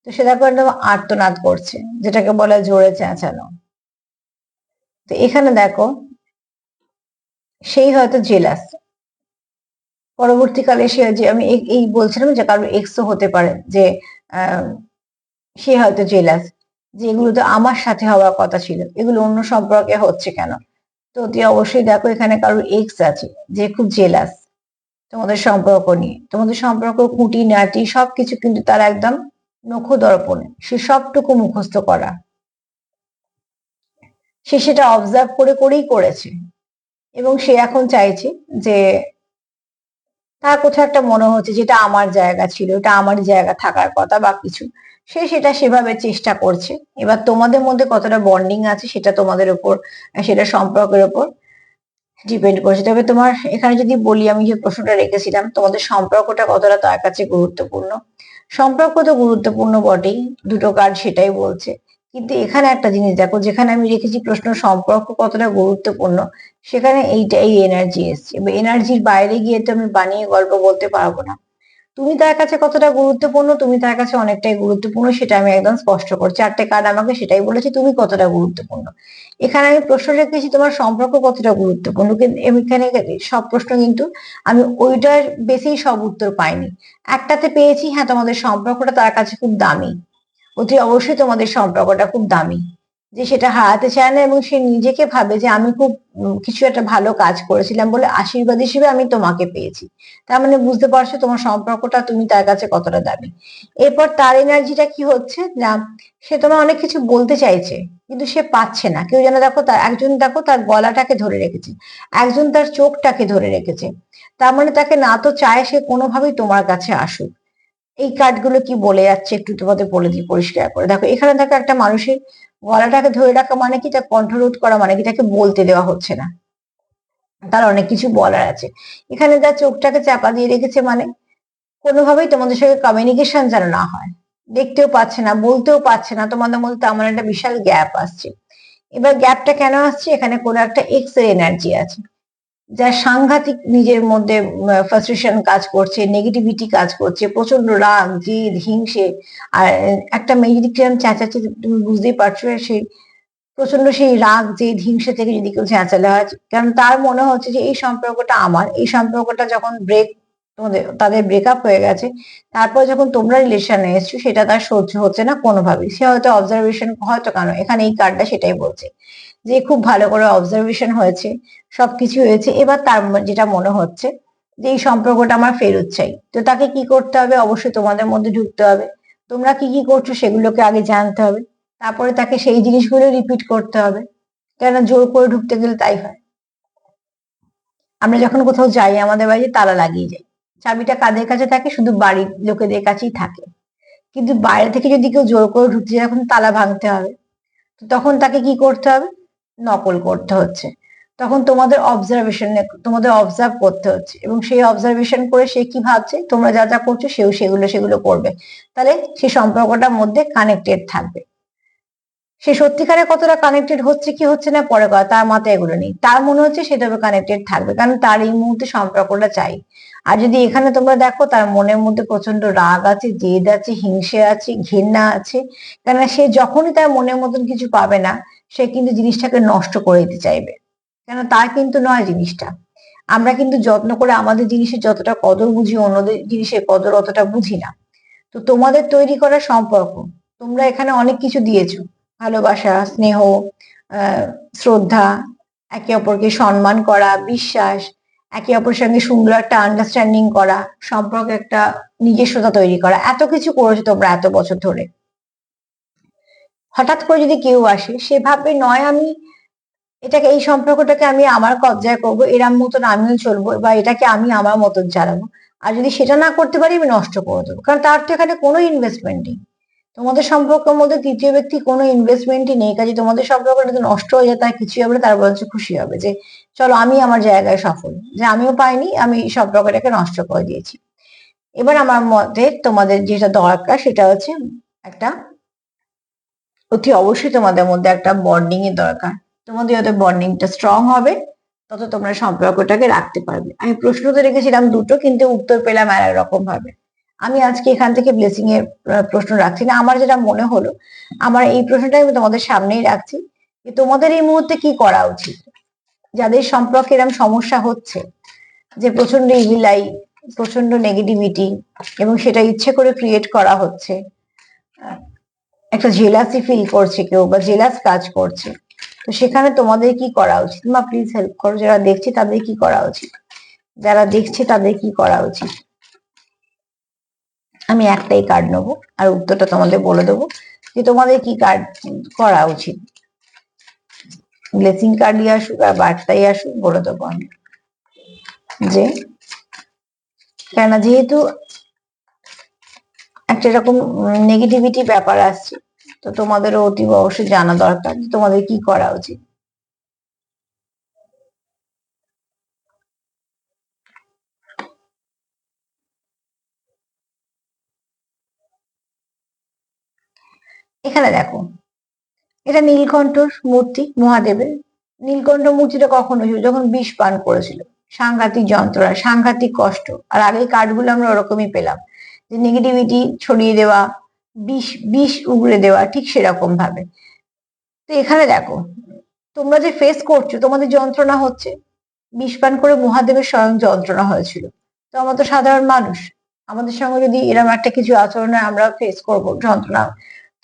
তো সে দেখো একদম আর্তনাদ করছে, যেটাকে বলে জোরে চেঁচানো। তো এখানে দেখো সেই হয়তো জেলাস, পরবর্তীকালে সে, যে আমি এই বলছিলাম যে কারোর এক্সও হতে পারে যে আহ, সে হয়তো জেলাস, যে এগুলো তো আমার সাথে হওয়ার কথা ছিল, এগুলো অন্য সম্পর্কে হচ্ছে কেন? তো অতি অবশ্যই দেখো এখানে কারোর এক্স আছে যে খুব জেলাস তোমাদের সম্পর্ক নিয়ে। তোমাদের সম্পর্ক খুঁটিনাটি সবকিছু কিন্তু তার একদম নখো দর্পণে, সে সবটুকু মুখস্থ করা, সে সেটা অবজার্ভ করে করেই করেছে। এবং সে এখন চাইছে যে তার কোথাও একটা মনে হচ্ছে যেটা আমার জায়গা ছিল, এটা আমার জায়গা থাকার কথা বা কিছু, সে সেটা সেভাবে চেষ্টা করছে। এবার তোমাদের মধ্যে কতটা বন্ডিং আছে সেটা তোমাদের উপর, সেটা সম্পর্কের উপর ডিপেন্ড করছে। তবে তোমার এখানে যদি বলি, আমি যে প্রশ্নটা রেখেছিলাম তোমাদের সম্পর্কটা কতটা তার কাছে গুরুত্বপূর্ণ, সম্পর্ক তো গুরুত্বপূর্ণ বটেই, দুটো কার্ড সেটাই বলছে। কিন্তু এখানে একটা জিনিস দেখো, যেখানে আমি রেখেছি প্রশ্ন সম্পর্ক কতটা গুরুত্বপূর্ণ, সেখানে এই এনার্জি এসছে। এনার্জির বাইরে গিয়ে তো আমি বানিয়ে গল্প বলতে পারবো না। তুমি তার কাছে কতটা গুরুত্বপূর্ণ, তুমি তার কাছে অনেকটাই গুরুত্বপূর্ণ, সেটা আমি একদম স্পষ্ট করছি। চারটে কার্ড আমাকে সেটাই বলেছে, তুমি কতটা গুরুত্বপূর্ণ। এখানে আমি প্রশ্ন রেখেছি তোমার সম্পর্ক কতটা গুরুত্বপূর্ণ, কিন্তু এখানে সব প্রশ্ন কিন্তু আমি ওইটার বেশি সব উত্তর পাইনি। একটাতে পেয়েছি, হ্যাঁ তোমাদের সম্পর্কটা তার কাছে খুব দামি, অতি অবশ্যই তোমাদের সম্পর্কটা খুব দামি, যে সেটা হারাতে চায় না। এবং সে নিজেকে ভাবে যে আমি খুব কিছু একটা ভালো কাজ করেছিলাম বলে আশীর্বাদ হিসেবে আমি তোমাকে পেয়েছি। তার মানে বুঝতে পারছো তোমার সম্পর্কটা তুমি তার কাছে কতটা দামি। এরপর তার এনার্জিটা কি হচ্ছে না, সে তোমার অনেক কিছু বলতে চাইছে কিন্তু সে পাচ্ছে না। কেউ যেন দেখো তার, একজন দেখো তার গলাটাকে ধরে রেখেছে, একজন তার চোখটাকে ধরে রেখেছে। তার মানে তাকে না তো চায় সে কোনোভাবেই তোমার কাছে আসুক। এই কার্ডগুলো কি বলে যাচ্ছে একটু তোমাদের বলে দিই পরিষ্কার করে। দেখো এখানে দেখো একটা মানুষের গলাটাকে ধরে রাখা মানে কি, তার কণ্ঠরোধ করা মানে কি, তাকে বলতে দেওয়া হচ্ছে না, তার অনেক কিছু বলার আছে। এখানে তার চোখটাকে চাপা দিয়ে রেখেছে মানে কোনোভাবেই তোমাদের সঙ্গে কমিউনিকেশন যেন না হয়, দেখতেও পাচ্ছে না, বলতেও পারছে না, তোমাদের মধ্যে তেমন একটা বিশাল গ্যাপ আসছে। এবার গ্যাপটা কেন আসছে, এখানে কোনো একটা এক্স এর এনার্জি আছে, যার সাংঘাতিক নিজের মধ্যে ফ্রাস্ট্রেশন কাজ করছে, নেগেটিভিটি কাজ করছে, প্রচন্ড রাগ জেদ হিংসে। আর একটা মেয়ে যদি কিরম চেঁচাচ্ছে তুমি বুঝতেই পারছো, সেই প্রচন্ড সেই রাগ জেদ হিংসে থেকে যদি কেউ চেঁচালে হয়, কারণ তার মনে হচ্ছে যে এই সম্পর্কটা আমার, এই সম্পর্কটা যখন তোমাদের তাদের ব্রেকআপ হয়ে গেছে, তারপর যখন তোমরা রিলেশনে এসছো সেটা তার সহ্য হচ্ছে না কোনোভাবেই। সে হয়তো অবজারভেশন, হয়তো কেন এখানে এই কার্ডটা সেটাই বলছে যে খুব ভালো করে অবজারভেশন হয়েছে, সবকিছু হয়েছে। এবার তার যেটা মনে হচ্ছে যে এই সম্পর্কটা আমার ফেরত চাই। তো তাকে কি করতে হবে, অবশ্যই তোমাদের মধ্যে ঢুকতে হবে, তোমরা কি কি করছো সেগুলোকে আগে জানতে হবে, তারপরে তাকে সেই জিনিসগুলো রিপিট করতে হবে। কেন জোর করে ঢুকতে গেলে তাই হয়। আমরা যখন কোথাও যাই আমাদের বাড়িতে তালা লাগিয়ে যাই, চাবিটা কাদের কাছে থাকে, শুধু বাড়ির লোকেদের কাছেই থাকে। কিন্তু বাইরে থেকে যদি কেউ জোর করে ঢুকতে যায়, এখন তালা ভাঙতে হবে, তো তখন তাকে কি করতে হবে, নকল করতে হচ্ছে। তখন তোমাদের অবজারভেশন, তোমাদের অবজার্ভ করতে হচ্ছে, এবং সেই অবজারভেশন করে সে কি ভাবছে, তোমরা যা যা করছো সেও সেগুলো সেগুলো করবে। তাহলে সেই সম্পর্কটার মধ্যে কানেক্টেড থাকবে। সে সত্যিকারে কতটা কানেক্টেড হচ্ছে কি হচ্ছে না পরে কথা, তার মাথায় এগুলো নেই, তার মনে হচ্ছে সে তবে কানেক্টেড থাকবে, কারণ তার এই মুহূর্তে সম্পর্কটা চাই। আর যদি এখানে তোমরা দেখো তার মনের মধ্যে প্রচন্ড রাগ আছে, জেদ আছে, হিংসে আছে, ঘৃণা আছে। কেননা সে যখনই তার মনের মতন কিছু পাবে না, সে কিন্তু জিনিসটাকে নষ্ট করে দিতে চাইবে। কেন তার কিন্তু নয় জিনিসটা। আমরা কিন্তু যত্ন করে আমাদের জিনিসের যতটা কদর বুঝি, অন্যদের জিনিসের কদর অতটা বুঝি না। তো তোমাদের তৈরি করা সম্পর্ক, তোমরা এখানে অনেক কিছু দিয়েছো, ভালোবাসা, স্নেহ, আহ শ্রদ্ধা, একে অপরকে সম্মান করা, বিশ্বাস, একে অপরের সঙ্গে সুন্দর একটা আন্ডারস্ট্যান্ডিং করা, সম্পর্কে একটা নিজস্বতা তৈরি করা, এত কিছু করেছো তোমরা এত বছর ধরে। হঠাৎ করে যদি কেউ আসে, সে ভাববে নয় আমি এটাকে, এই সম্পর্কটাকে আমি আমার কবজায় করবো, এরম মতন আমিও চলবো, বা এটাকে আমি আমার মতন চালাবো। আর যদি সেটা না করতে পারি আমি নষ্ট করে দেবো, কারণ তার তো এখানে কোনো ইনভেস্টমেন্ট নেই। তোমাদের সম্পর্কের মধ্যে তৃতীয় ব্যক্তি কোনো ইনভেস্টমেন্টই নেই, কাজে তোমাদের সম্পর্কটা যদি নষ্ট হয়ে যায় তার কিছুই হবে না, তার বরঞ্চ খুশি হবে যে চলো আমি আমার জায়গায় সফল, যে আমিও পাইনি, আমি সম্পর্কটাকে নষ্ট করে দিয়েছি। এবার আমার মতে তোমাদের যেটা দরকার সেটা হচ্ছে একটা, অতি অবশ্যই তোমাদের মধ্যে একটা বন্ডিং এর দরকার। তোমাদের যত বন্ডিংটা স্ট্রং হবে, তত তোমরা সম্পর্কটাকে রাখতে পারবে। আমি প্রশ্ন তো রেখেছিলাম দুটো, কিন্তু উত্তর পেলাম আর এক রকম ভাবে। আমি আজকে এখান থেকে ব্লেসিং এর প্রশ্ন রাখছি না, আমার যেটা মনে হলো, আমার এই প্রশ্নটা আমি তোমাদের সামনেই রাখছি, যে তোমাদের এই মুহূর্তে কি করা উচিত, যাদের সম্পর্কে এরকম সমস্যা হচ্ছে, যে প্রচন্ড ইভিল আই, প্রচন্ড নেগেটিভিটি, এবং সেটা ইচ্ছে করে ক্রিয়েট করা হচ্ছে, একটা জেলাসি ফিল করছে কেউ, বা জেলাস কাজ করছে। তো সেখানে তোমাদের কি করা উচিত? মা প্লিজ হেল্প করো, যারা দেখছে তাদের কি করা উচিত, যারা দেখছে তাদের কি করা উচিত? আমি একটাই কার্ড নেবো আর উত্তরটা তোমাদের বলে দেবো যে তোমাদের কি কার্ড করা উচিত। ব্লেসিং কার্ডই আসুক আর বার্তাই আসুক, বলে দেবো আমি। যে কেন, যেহেতু একটা এরকম নেগেটিভিটি ব্যাপার আসছে, তো তোমাদেরও অতীব অবশ্যই জানা দরকার যে তোমাদের কি করা উচিত। এখানে দেখো, এটা নীলকণ্ঠর মূর্তি, মহাদেবের। নীলকণ্ঠ মূর্তিটা কখন হয়েছিল? যখন বিষ পান করেছিল। সাংঘাতিক যন্ত্রণা, সাংঘাতিক কষ্ট। আর আগের কার্ডগুলো আমরা ওরকমই পেলাম, যে নেগেটিভিটি ছড়িয়ে দেওয়া, বিষ বিষ উগড়ে দেওয়া, ঠিক সেরকম ভাবে। তো এখানে দেখো, তোমরা যে ফেস করছো, তোমাদের যন্ত্রণা হচ্ছে। বিষ পান করে মহাদেবের স্বয়ং যন্ত্রণা হয়েছিল। তো আমরা তো সাধারণ মানুষ, আমাদের সঙ্গে যদি এরকম একটা কিছু আচরণ হয়, আমরা ফেস করব যন্ত্রণা।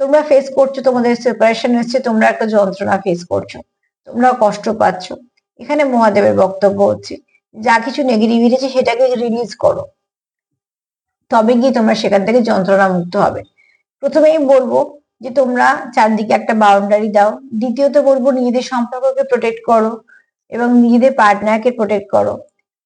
তোমরা ফেস করছো, তোমাদের সেপারেশন হচ্ছে, তোমরা একটা যন্ত্রণা ফেস করছো, তোমরা কষ্ট পাচ্ছ। এখানে মহাদেবের বক্তব্য হচ্ছে, যা কিছু নেগেটিভিটি আছে সেটাকে রিলিজ করো, তবে গিয়ে তোমরা সেখান থেকে যন্ত্রণা মুক্ত হবে। প্রথমেই বলবো যে তোমরা চারদিকে একটা বাউন্ডারি দাও। দ্বিতীয়ত বলবো নিজেদের সম্পর্ককে প্রোটেক্ট করো এবং নিজেদের পার্টনারকে প্রোটেক্ট করো।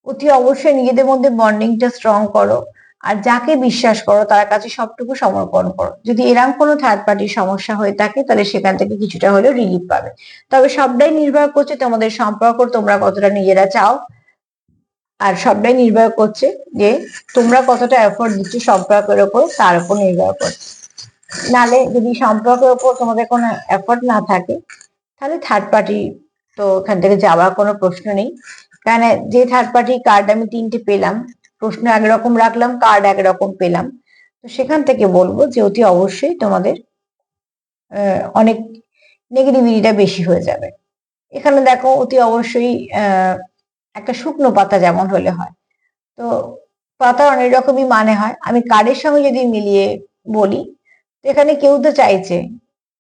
অতি অবশ্যই নিজেদের মধ্যে বন্ডিংটা স্ট্রং করো। আর যাকে বিশ্বাস করো তার কাছে সবটুকু সমর্পণ করো। যদি এরকম কোনো থার্ড পার্টির সমস্যা হয়ে থাকে, তাহলে সেখান থেকে কিছুটা হলেও রিলিফ পাবে। তবে সবটাই নির্ভর করছে তোমাদের সম্পর্ক তোমরা কতটা নিজেরা চাও, আর সবটাই নির্ভর করছে যে তোমরা কতটা এফোর্ট দিচ্ছ সম্পর্কের ওপর, তার উপর নির্ভর করছে। নালে যদি সম্পর্কের উপর তোমাদের কোনো এফোর্ট না থাকে, তাহলে থার্ড পার্টি তো এখান থেকে যাওয়ার কোনো প্রশ্ন নেই। কারণ যে থার্ড পার্টি কার্ড আমি তিনটে পেলাম, প্রশ্ন একরকম রাখলাম, কার্ড একরকম পেলাম, তো সেখান থেকে বলবো যে অতি অবশ্যই তোমাদের অনেক নেগেটিভিটিটা বেশি হয়ে যাবে। এখানে দেখো, অতি অবশ্যই একটা শুকনো পাতা যেমন হলে হয়, তো পাতার অনেক রকমই মানে হয়। আমি কার্ডের সঙ্গে যদি মিলিয়ে বলি, তো এখানে কেউ তো চাইছে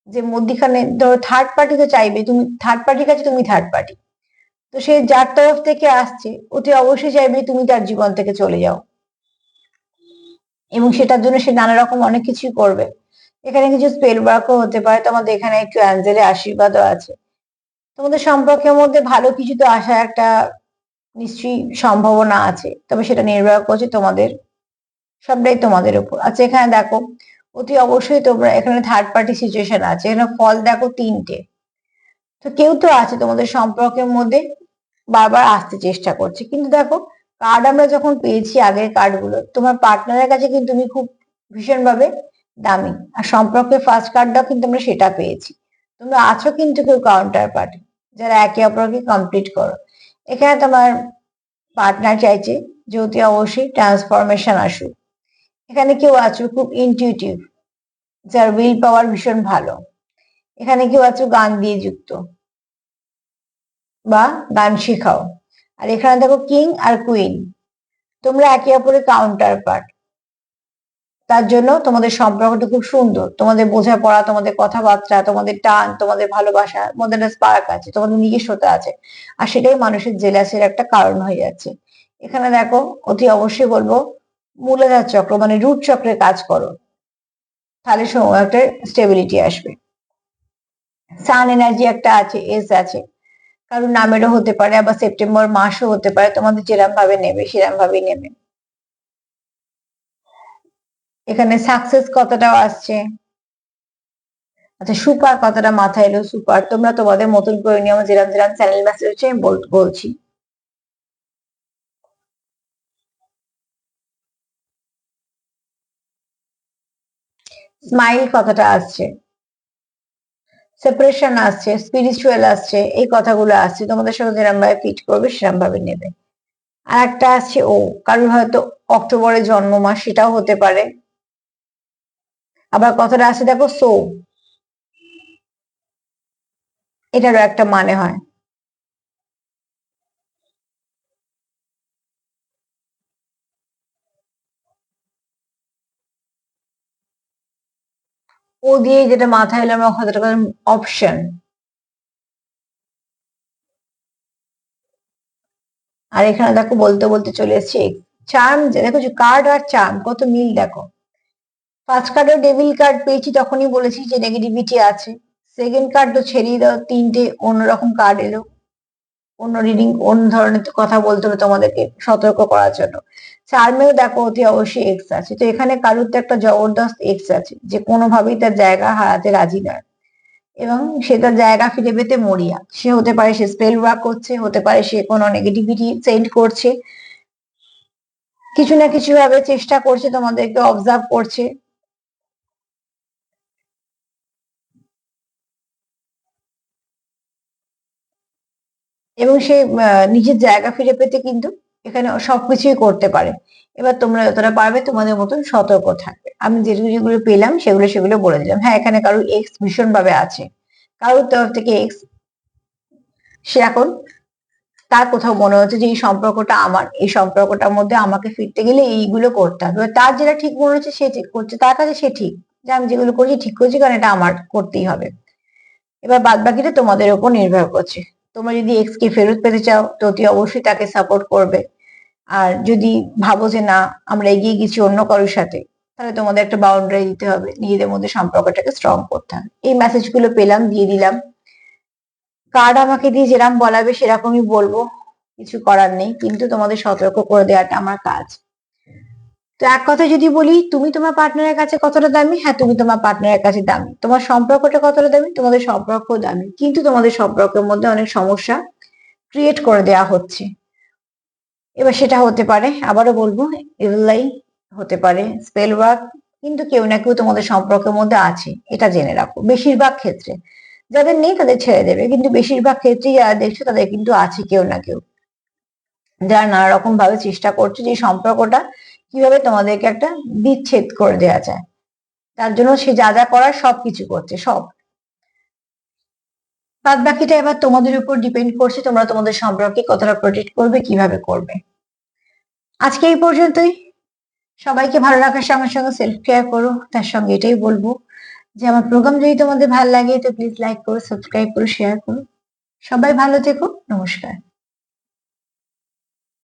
যে মধ্যিখানে ধরো থার্ড পার্টি তো চাইবে, তুমি থার্ড পার্টির কাছে তুমি থার্ড পার্টি, তো সে যার তরফ থেকে আসছে অতি অবশ্যই চাইবে তুমি তার জীবন থেকে চলে যাও, এবং সেটার জন্য সে নানা রকম অনেক কিছুই করবে। এখানে কিছু স্পেল ওয়ার্কও হতে পারে, তোমাদের এখানে একটু অ্যাঞ্জেলের আশীর্বাদও আছে। তোমাদের সম্পর্কের মধ্যে ভালো কিছু তো আসার একটা নিশ্চয়ই সম্ভাবনা আছে, তবে সেটা নির্ভর করছে তোমাদের, সবটাই তোমাদের উপর। আচ্ছা এখানে দেখো, অতি অবশ্যই তোমরা এখানে থার্ড পার্টি সিচুয়েশন আছে, এখানে ফল দেখো তিনটে। তো কেউ তো আছে তোমাদের সম্পর্কের মধ্যে বারবার আসতে চেষ্টা করছে, কিন্তু দেখো কার্ড আমরা যখন পেয়েছি আগের কার্ড গুলো, তোমার পার্টনারের কাছে কিন্তু তুমি খুব ভীষণ ভাবে দামি, আর সম্পর্কের ফার্স্ট কার্ডটাও কিন্তু আমরা সেটা পেয়েছি। তোমরা আছো কিন্তু কেউ কাউন্টার পার্টি, যারা একে অপরকে কমপ্লিট করো। এখানে তোমার পার্টনার চাইছে যে অতি অবশ্যই ট্রান্সফরমেশন আসুক। এখানে কেউ আছো খুব ইনটিউটিভ, যার উইল পাওয়ার ভীষণ ভালো। এখানে কেউ আছো গান দিয়ে যুক্ত, বা গান শেখাও। আর এখানে দেখো কিং আর কুইন, তোমরা একে অপরের কাউন্টার পার্ট। তার জন্য তোমাদের সম্পর্কটা খুব সুন্দর, তোমাদের বোঝাপড়া, তোমাদের কথাবার্তা, তোমাদের টান, তোমাদের ভালোবাসার মধ্যে একটা স্পার্ক আছে, তোমাদের নিজস্বতা আছে। আর সেটাই মানুষের জেলাসের একটা কারণ হয়ে যাচ্ছে। এখানে দেখো, অতি অবশ্যই বলবো মূলাধার চক্র মানে রুট চক্রে কাজ করো, তাহলে সময় একটা স্টেবিলিটি আসবে। সান এনার্জি একটা আছে, এস আছে, কারণ নামেরও হতে পারে, আবার সেপ্টেম্বর মাসও হতে পারে। তোমাদের যেরকম ভাবে নেবে সেরকম ভাবেই নেবে। এখানে সাকসেস কথাটাও আসছে। আচ্ছা সুপার কথাটা মাথায় এলো, সুপার তোমরা তোমাদের মতন করে নিও, আমার যেরকম যেরকম চ্যানেল মেসেজ হচ্ছে আমি বলছি। স্মাইল কথাটা আসছে, সেপারেশন আসছে, স্পিরিচুয়াল আসছে, এই কথাগুলো আসছে। তোমাদের সঙ্গে যেরকম ভাবে ফিট করবে সেরকম ভাবে নেবে। আর একটা আসছে ও, কারোর হয়তো অক্টোবরে জন্ম মাস, সেটাও হতে পারে। আবার কথাটা আসছে দেখো সো, এটারও একটা মানে হয়। ও দিয়ে যেটা মাথায় এলো আমরা কথাটা অপশন। আর এখানে দেখো বলতে বলতে চলে এসেছি চার্ম, দেখো কার্ড আর চার্ম কত মিল দেখো। ফার্স্ট কার্ডে ডেভিল কার্ড পেয়েছি, তখনই বলেছি যে নেগেটিভিটি আছে। সেকেন্ড কার্ড তো ছেড়েই দাও, তিনটে অন্যরকম কার্ড এলো, অন্য রিডিং, অন্য ধরনের কথা বলতে হবে তোমাদেরকে সতর্ক করার জন্য। চার্মেও দেখো অতি অবশ্যই এক্স আছে, তো এখানে কারুর তো একটা জবরদস্ত এক্স আছে যে কোনোভাবেই তার জায়গা হারাতে রাজি নয় এবং সে তার জায়গা ফিরে পেতে মরিয়া। সে হতে পারে সে স্পেল ওয়ার্ক করছে, হতে পারে সে কোনো নেগেটিভিটি সেন্ড করছে, কিছু না কিছু ভাবে চেষ্টা করছে, তোমাদেরকে অবজার্ভ করছে। এবং সে নিজের জায়গা ফিরে পেতে কিন্তু এখানে সবকিছুই করতে পারে। এবার তোমরা যতটা পারবে তোমাদের মতন সতর্ক থাকবে। আমি যেগুলো যেগুলো পেলাম সেগুলো সেগুলো বলে দিলাম। হ্যাঁ, এখানে কারোর এক্স ভীষণ ভাবে আছে, কারোর তরফ থেকে এক্স, সে এখন তার কোথাও মনে হচ্ছে যে এই সম্পর্কটা আমার, এই সম্পর্কটার মধ্যে আমাকে ফিরতে গেলে এইগুলো করতে হবে। এবার তার যেটা ঠিক মনে হচ্ছে সে ঠিক করছে, তার কাছে সে ঠিক যে আমি যেগুলো করছি ঠিক করছি কারণ এটা আমার করতেই হবে। এবার বাদ বাকিটা তোমাদের উপর নির্ভর করছে। তোমরা যদি এক্স কে ফেরত পেতে চাও তো অতি অবশ্যই তাকে সাপোর্ট করবে। আর যদি ভাবো যে না আমরা এগিয়ে গেছি অন্য কারোর সাথে, তাহলে তোমাদের একটা বাউন্ডারি দিতে হবে, নিজেদের মধ্যে সম্পর্কটাকে স্ট্রং করতে হবে। এই মেসেজগুলো পেলাম, দিয়ে দিলাম। কার্ড আমাকে দিয়ে যেরকম বলাবে সেরকমই বলবো, কিছু করার নেই, কিন্তু তোমাদের সতর্ক করে দেওয়াটা আমার কাজ। তো এক কথা যদি বলি, তুমি তোমার পার্টনারের কাছে কতটা দামি? হ্যাঁ, তুমি তোমার পার্টনারের কাছে দামি। তোমার সম্পর্কটা কতটা দামি? তোমাদের সম্পর্ক দামি, কিন্তু তোমাদের সম্পর্কের মধ্যে অনেক সমস্যা ক্রিয়েট করে দেওয়া হচ্ছে। এবার সেটা হতে পারে, আবারও বলবো, ইভিল হতে পারে, স্পেল ওয়ার্ক, কিন্তু কেউ না কেউ তোমাদের সম্পর্কের মধ্যে আছে, এটা জেনে রাখো। বেশিরভাগ ক্ষেত্রে, যাদের নেই তাদের ছেড়ে দেবে, কিন্তু বেশিরভাগ ক্ষেত্রেই যারা দেখছো তাদের কিন্তু আছে কেউ না কেউ, যারা নানা রকম ভাবে চেষ্টা করছে যে সম্পর্কটা কিভাবে তোমাদেরকে একটা বিচ্ছেদ করে দেওয়া যায়। তার জন্য সে যা যা করার সবকিছু করছে, সব। বাদ বাকিটা এবার তোমাদের উপর ডিপেন্ড করছে, তোমরা তোমাদের সম্পর্কে কতটা প্রোটেক্ট করবে, কিভাবে করবে। আজকে এই পর্যন্তই। সবাইকে ভালো রাখার সঙ্গে সঙ্গে সেলফ কেয়ার করো। তার সঙ্গে এটাই বলবো যে আমার প্রোগ্রাম যদি তোমাদের ভালো লাগে তো প্লিজ লাইক করো, সাবস্ক্রাইব করো, শেয়ার করো। সবাই ভালো থেকো। নমস্কার।